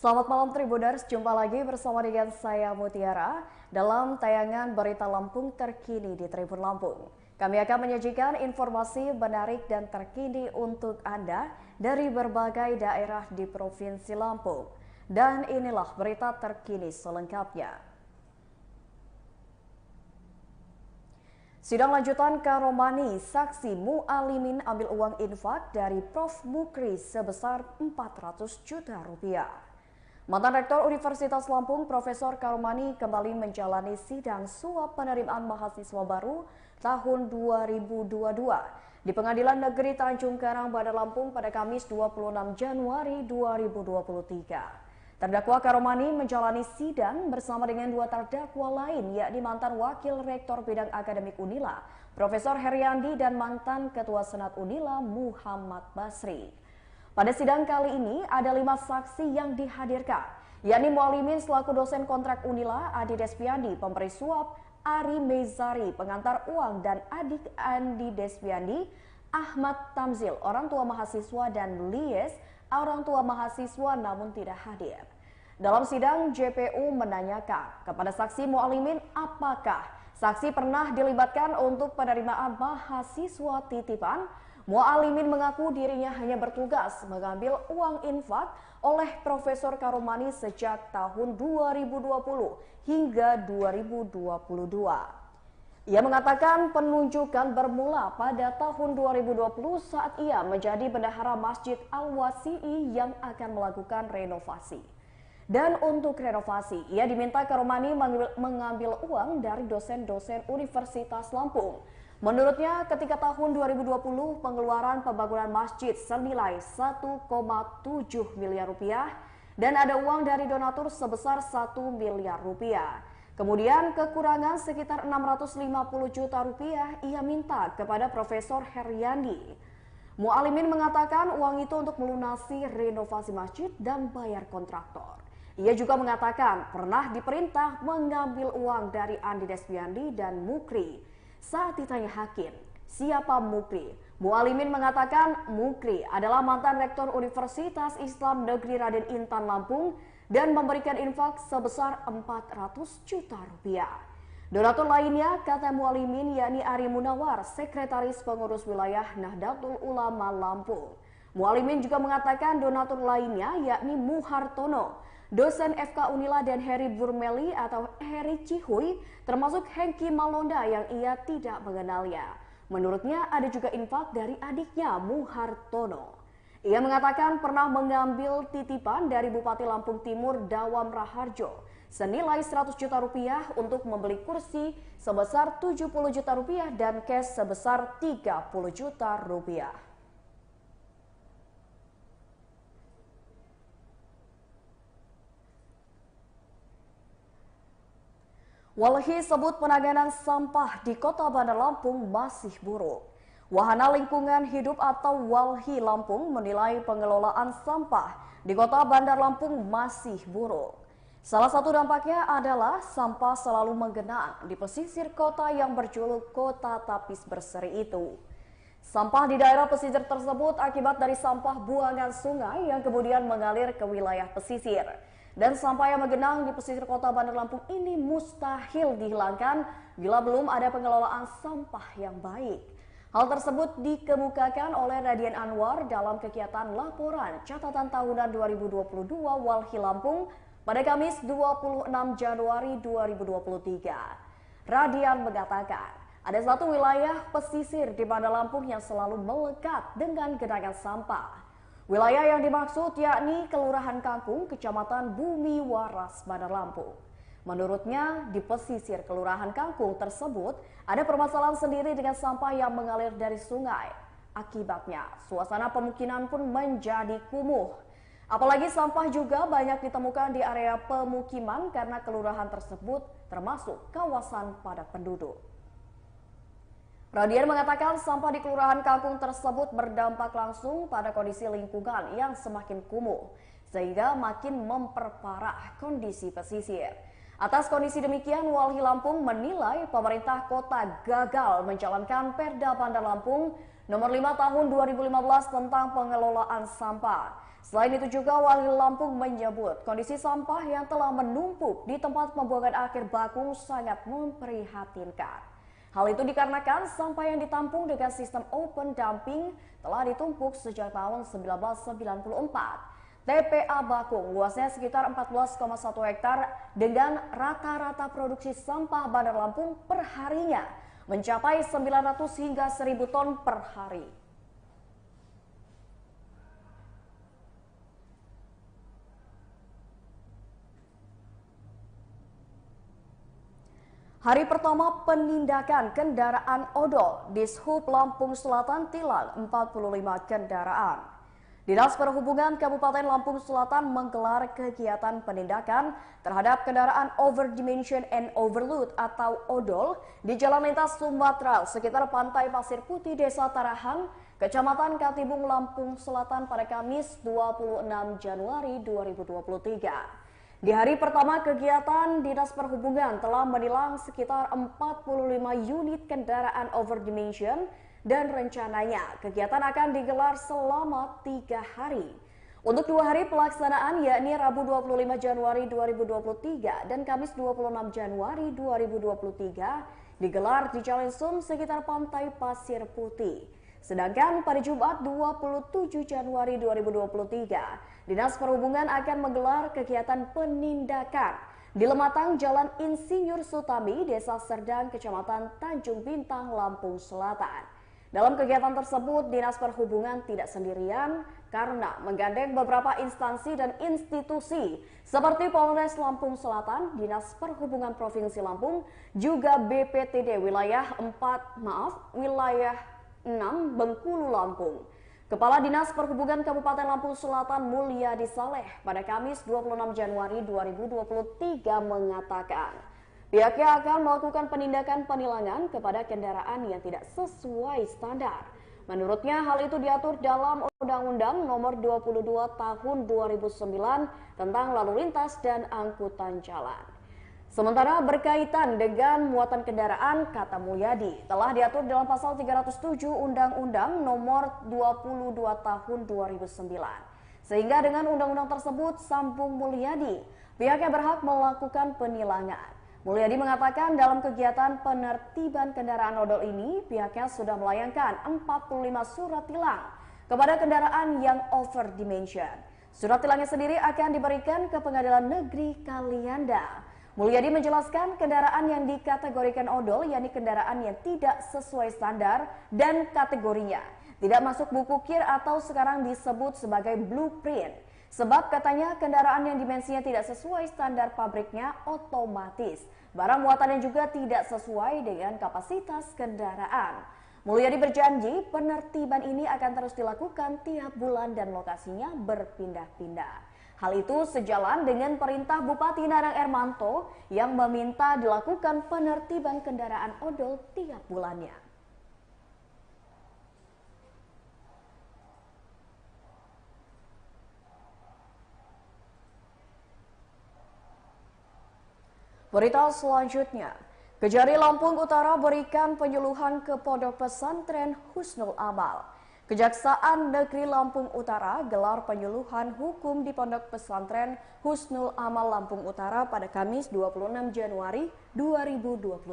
Selamat malam Tribuners, jumpa lagi bersama dengan saya Mutiara dalam tayangan Berita Lampung terkini di Tribun Lampung. Kami akan menyajikan informasi menarik dan terkini untuk Anda dari berbagai daerah di Provinsi Lampung. Dan inilah berita terkini selengkapnya. Sidang lanjutan Karomani, saksi Mualimin ambil uang infak dari Prof. Mukri sebesar 400 juta rupiah. Mantan Rektor Universitas Lampung, Profesor Karomani kembali menjalani sidang suap penerimaan mahasiswa baru tahun 2022 di Pengadilan Negeri Tanjung Karang, Bandar Lampung pada Kamis 26 Januari 2023. Terdakwa Karomani menjalani sidang bersama dengan dua terdakwa lain, yakni mantan Wakil Rektor Bidang Akademik Unila, Profesor Heriandi, dan mantan Ketua Senat Unila, Muhammad Basri. Pada sidang kali ini ada 5 saksi yang dihadirkan, yakni Mualimin selaku dosen kontrak Unila, Adi Despiandi, pemberi suap, Ari Mezari, pengantar uang, dan adik Andi Despiandi, Ahmad Tamzil, orang tua mahasiswa, dan Lies, orang tua mahasiswa namun tidak hadir. Dalam sidang, JPU menanyakan kepada saksi Mualimin apakah saksi pernah dilibatkan untuk penerimaan mahasiswa titipan. Mualimin mengaku dirinya hanya bertugas mengambil uang infak oleh Profesor Karomani sejak tahun 2020 hingga 2022. Ia mengatakan penunjukan bermula pada tahun 2020 saat ia menjadi bendahara Masjid Al-Wasi'i yang akan melakukan renovasi. Dan untuk renovasi, ia diminta Karomani mengambil uang dari dosen-dosen Universitas Lampung. Menurutnya, ketika tahun 2020 pengeluaran pembangunan masjid senilai 1,7 miliar rupiah dan ada uang dari donatur sebesar 1 miliar rupiah. Kemudian kekurangan sekitar 650 juta rupiah ia minta kepada Profesor Heriandi. Mualimin mengatakan uang itu untuk melunasi renovasi masjid dan bayar kontraktor. Ia juga mengatakan pernah diperintah mengambil uang dari Andi Despiandi dan Mukri. Saat ditanya hakim, siapa Mukri? Mualimin mengatakan Mukri adalah mantan Rektor Universitas Islam Negeri Raden Intan Lampung dan memberikan infak sebesar 400 juta rupiah. Donatur lainnya, kata Mualimin, yakni Ari Munawar, Sekretaris Pengurus Wilayah Nahdlatul Ulama Lampung. Mualimin juga mengatakan donatur lainnya yakni Muhartono, dosen FK Unila, dan Heri Burmeli atau Heri Cihuy, termasuk Hengki Malonda yang ia tidak mengenalnya. Menurutnya ada juga infak dari adiknya Muhartono. Ia mengatakan pernah mengambil titipan dari Bupati Lampung Timur Dawam Raharjo senilai 100 juta rupiah untuk membeli kursi sebesar 70 juta rupiah dan cash sebesar 30 juta rupiah. Walhi sebut penanganan sampah di Kota Bandar Lampung masih buruk. Wahana Lingkungan Hidup atau Walhi Lampung menilai pengelolaan sampah di Kota Bandar Lampung masih buruk. Salah satu dampaknya adalah sampah selalu menggenang di pesisir kota yang berjuluk Kota Tapis Berseri itu. Sampah di daerah pesisir tersebut akibat dari sampah buangan sungai yang kemudian mengalir ke wilayah pesisir. Dan sampah yang menggenang di pesisir Kota Bandar Lampung ini mustahil dihilangkan bila belum ada pengelolaan sampah yang baik. Hal tersebut dikemukakan oleh Radian Anwar dalam kegiatan laporan catatan tahunan 2022 Walhi Lampung pada Kamis 26 Januari 2023. Radian mengatakan ada satu wilayah pesisir di Bandar Lampung yang selalu melekat dengan genangan sampah. Wilayah yang dimaksud yakni Kelurahan Kangkung, Kecamatan Bumi Waras, Bandar Lampung. Menurutnya, di pesisir Kelurahan Kangkung tersebut ada permasalahan sendiri dengan sampah yang mengalir dari sungai. Akibatnya, suasana pemukiman pun menjadi kumuh. Apalagi sampah juga banyak ditemukan di area pemukiman karena kelurahan tersebut termasuk kawasan padat penduduk. Radian mengatakan sampah di Kelurahan Kangkung tersebut berdampak langsung pada kondisi lingkungan yang semakin kumuh, sehingga makin memperparah kondisi pesisir. Atas kondisi demikian, Walhi Lampung menilai pemerintah kota gagal menjalankan Perda Bandar Lampung nomor 5 tahun 2015 tentang pengelolaan sampah. Selain itu juga Walhi Lampung menyebut kondisi sampah yang telah menumpuk di tempat pembuangan akhir Bakung sangat memprihatinkan. Hal itu dikarenakan sampah yang ditampung dengan sistem open dumping telah ditumpuk sejak tahun 1994. TPA Bakung luasnya sekitar 14,1 hektar dengan rata-rata produksi sampah Bandar Lampung per harinya mencapai 900 hingga 1.000 ton per hari. Hari pertama penindakan kendaraan odol, Dishub Lampung Selatan tilang 45 kendaraan. Dinas Perhubungan Kabupaten Lampung Selatan menggelar kegiatan penindakan terhadap kendaraan overdimension and overload atau odol di Jalan Lintas Sumatera sekitar Pantai Pasir Putih, Desa Tarahan, Kecamatan Katibung, Lampung Selatan pada Kamis 26 Januari 2023. Di hari pertama kegiatan, Dinas Perhubungan telah menilang sekitar 45 unit kendaraan overdimension dan rencananya kegiatan akan digelar selama 3 hari. Untuk 2 hari pelaksanaan yakni Rabu 25 Januari 2023 dan Kamis 26 Januari 2023 digelar di Jalan Sum sekitar Pantai Pasir Putih. Sedangkan pada Jumat 27 Januari 2023, Dinas Perhubungan akan menggelar kegiatan penindakan di Lematang Jalan Insinyur Sutami, Desa Serdang, Kecamatan Tanjung Bintang, Lampung Selatan. Dalam kegiatan tersebut, Dinas Perhubungan tidak sendirian karena menggandeng beberapa instansi dan institusi seperti Polres Lampung Selatan, Dinas Perhubungan Provinsi Lampung, juga BPTD wilayah 6 Bengkulu Lampung. Kepala Dinas Perhubungan Kabupaten Lampung Selatan Mulyadi Saleh pada Kamis 26 Januari 2023 mengatakan pihaknya akan melakukan penindakan penilangan kepada kendaraan yang tidak sesuai standar. Menurutnya hal itu diatur dalam Undang-Undang Nomor 22 Tahun 2009 tentang Lalu Lintas dan Angkutan Jalan. Sementara berkaitan dengan muatan kendaraan, kata Mulyadi, telah diatur dalam Pasal 307 Undang-Undang Nomor 22 Tahun 2009. Sehingga dengan undang-undang tersebut, sambung Mulyadi, pihaknya berhak melakukan penilangan. Mulyadi mengatakan dalam kegiatan penertiban kendaraan odol ini, pihaknya sudah melayangkan 45 surat tilang kepada kendaraan yang overdimension. Surat tilangnya sendiri akan diberikan ke Pengadilan Negeri Kalianda. Mulyadi menjelaskan kendaraan yang dikategorikan odol, yakni kendaraan yang tidak sesuai standar dan kategorinya, tidak masuk buku KIR atau sekarang disebut sebagai blueprint. Sebab katanya kendaraan yang dimensinya tidak sesuai standar pabriknya otomatis barang muatannya juga tidak sesuai dengan kapasitas kendaraan. Mulyadi berjanji penertiban ini akan terus dilakukan tiap bulan dan lokasinya berpindah-pindah. Hal itu sejalan dengan perintah Bupati Nanang Ermanto yang meminta dilakukan penertiban kendaraan odol tiap bulannya. Berita selanjutnya, Kejari Lampung Utara berikan penyuluhan ke Pondok Pesantren Husnul Amal. Kejaksaan Negeri Lampung Utara gelar penyuluhan hukum di Pondok Pesantren Husnul Amal Lampung Utara pada Kamis 26 Januari 2023.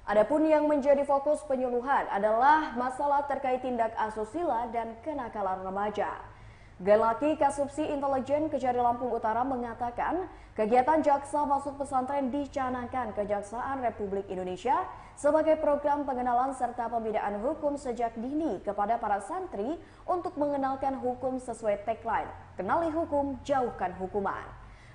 Adapun yang menjadi fokus penyuluhan adalah masalah terkait tindak asusila dan kenakalan remaja. Gelaki Kasubsi Intelijen Kejari Lampung Utara mengatakan kegiatan Jaksa Masuk Pesantren dicanangkan Kejaksaan Republik Indonesia sebagai program pengenalan serta pembinaan hukum sejak dini kepada para santri untuk mengenalkan hukum sesuai tagline, kenali hukum, jauhkan hukuman.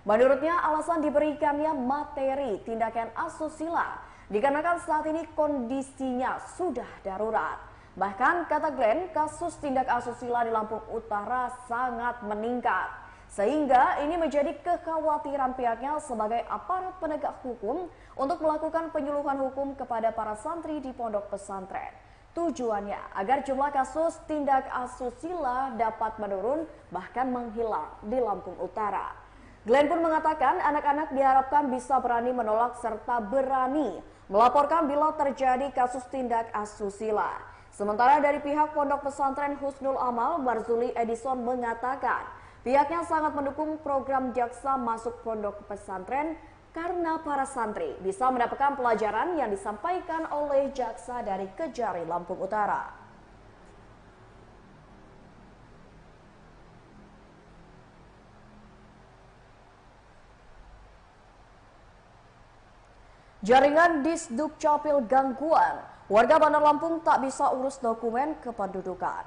Menurutnya alasan diberikannya materi tindakan asusila dikarenakan saat ini kondisinya sudah darurat. Bahkan kata Glenn, kasus tindak asusila di Lampung Utara sangat meningkat. Sehingga ini menjadi kekhawatiran pihaknya sebagai aparat penegak hukum untuk melakukan penyuluhan hukum kepada para santri di pondok pesantren. Tujuannya agar jumlah kasus tindak asusila dapat menurun bahkan menghilang di Lampung Utara. Glenn pun mengatakan anak-anak diharapkan bisa berani menolak serta berani melaporkan bila terjadi kasus tindak asusila. Sementara dari pihak Pondok Pesantren Husnul Amal, Marzuli Edison mengatakan pihaknya sangat mendukung program Jaksa masuk pondok pesantren karena para santri bisa mendapatkan pelajaran yang disampaikan oleh Jaksa dari Kejari Lampung Utara. Jaringan Disduk Capil gangguan, warga Bandar Lampung tak bisa urus dokumen kependudukan.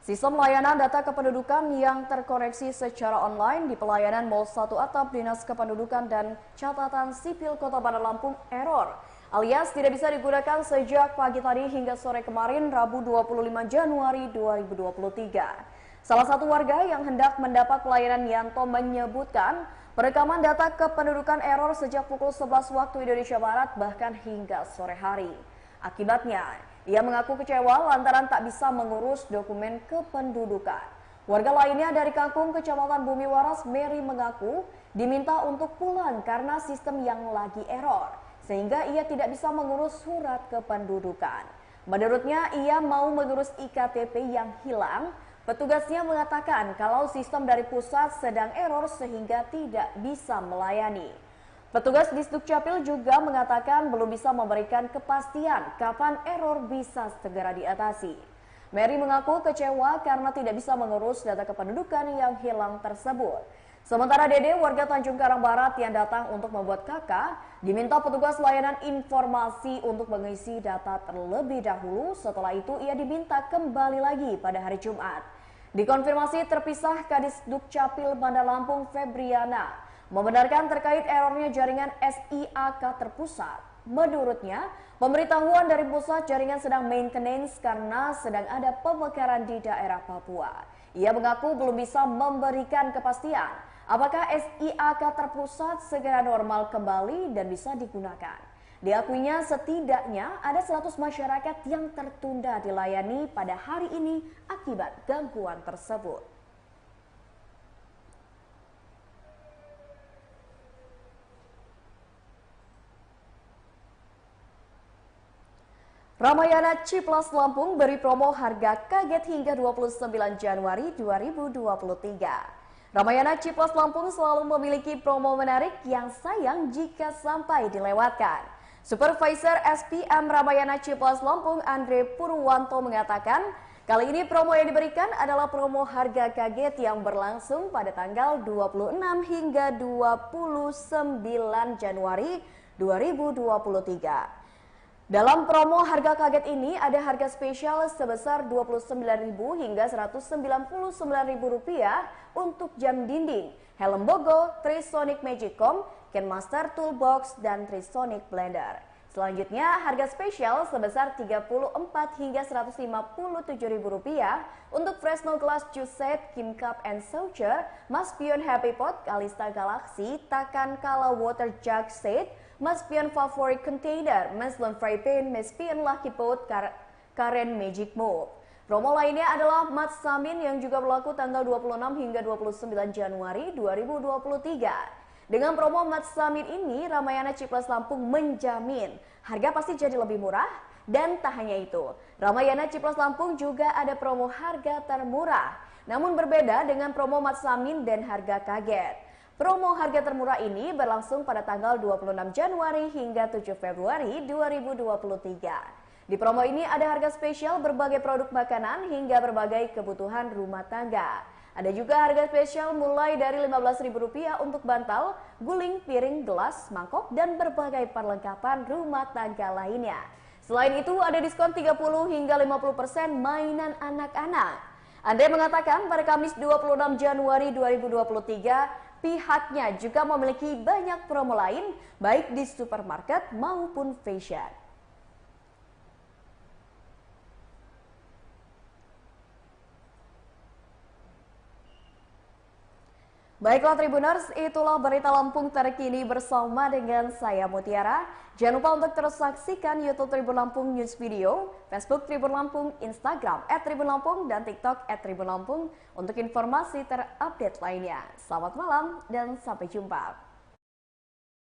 Sistem layanan data kependudukan yang terkoneksi secara online di pelayanan Mall 1 Atap Dinas Kependudukan dan Catatan Sipil Kota Bandar Lampung error, alias tidak bisa digunakan sejak pagi tadi hingga sore kemarin Rabu 25 Januari 2023. Salah satu warga yang hendak mendapat pelayanan Yanto menyebutkan perekaman data kependudukan error sejak pukul 11 waktu Indonesia Barat bahkan hingga sore hari. Akibatnya, ia mengaku kecewa lantaran tak bisa mengurus dokumen kependudukan. Warga lainnya dari Kangkung, Kecamatan Bumi Waras, Mary mengaku diminta untuk pulang karena sistem yang lagi error, sehingga ia tidak bisa mengurus surat kependudukan. Menurutnya, ia mau mengurus IKTP yang hilang. Petugasnya mengatakan kalau sistem dari pusat sedang error sehingga tidak bisa melayani. Petugas Disduk Capil juga mengatakan belum bisa memberikan kepastian kapan error bisa segera diatasi. Mary mengaku kecewa karena tidak bisa mengurus data kependudukan yang hilang tersebut. Sementara Dede, warga Tanjung Karang Barat yang datang untuk membuat KK, diminta petugas layanan informasi untuk mengisi data terlebih dahulu. Setelah itu ia diminta kembali lagi pada hari Jumat. Dikonfirmasi terpisah Kadis Dukcapil Bandar Lampung Febriana membenarkan terkait errornya jaringan SIAK terpusat. Menurutnya, pemberitahuan dari pusat jaringan sedang maintenance karena sedang ada pemekaran di daerah Papua. Ia mengaku belum bisa memberikan kepastian apakah SIAK terpusat segera normal kembali dan bisa digunakan. Diakuinya setidaknya ada 100 masyarakat yang tertunda dilayani pada hari ini akibat gangguan tersebut. Ramayana Ciplas Lampung beri promo harga kaget hingga 29 Januari 2023. Ramayana Ciplas Lampung selalu memiliki promo menarik yang sayang jika sampai dilewatkan. Supervisor SPM Ramayana Ciplas Lampung Andre Purwanto mengatakan, kali ini promo yang diberikan adalah promo harga kaget yang berlangsung pada tanggal 26 hingga 29 Januari 2023. Dalam promo harga kaget ini ada harga spesial sebesar Rp29.000 hingga Rp199.000 untuk jam dinding, helm bogo, Trisonic Magicom, Kenmaster Toolbox, dan Trisonic Blender. Selanjutnya harga spesial sebesar Rp34 hingga Rp157.000 untuk Fresno Glass Juice Set, Kim Cup and Saucer, Maspion Happy Pot, Kalista Galaxy, Takan Kala Water Jug Set, Maspion Favorit Container, Meslon Fry Pan, Maspion Lucky Pot, Karen Magic Move. Promo lainnya adalah Mat Samin yang juga berlaku tanggal 26 hingga 29 Januari 2023. Dengan promo Mat Samin ini, Ramayana Ciplas Lampung menjamin harga pasti jadi lebih murah. Dan tak hanya itu, Ramayana Ciplas Lampung juga ada promo harga termurah. Namun berbeda dengan promo Mat Samin dan harga kaget. Promo harga termurah ini berlangsung pada tanggal 26 Januari hingga 7 Februari 2023. Di promo ini ada harga spesial berbagai produk makanan hingga berbagai kebutuhan rumah tangga. Ada juga harga spesial mulai dari Rp15.000 untuk bantal, guling, piring, gelas, mangkok, dan berbagai perlengkapan rumah tangga lainnya. Selain itu ada diskon 30 hingga 50% mainan anak-anak. Andre mengatakan pada Kamis 26 Januari 2023, pihaknya juga memiliki banyak promo lain, baik di supermarket maupun fashion. Baiklah Tribuners, itulah berita Lampung terkini bersama dengan saya Mutiara. Jangan lupa untuk terus saksikan YouTube Tribun Lampung News Video, Facebook Tribun Lampung, Instagram @tribunlampung, dan TikTok @tribunlampung untuk informasi terupdate lainnya. Selamat malam dan sampai jumpa.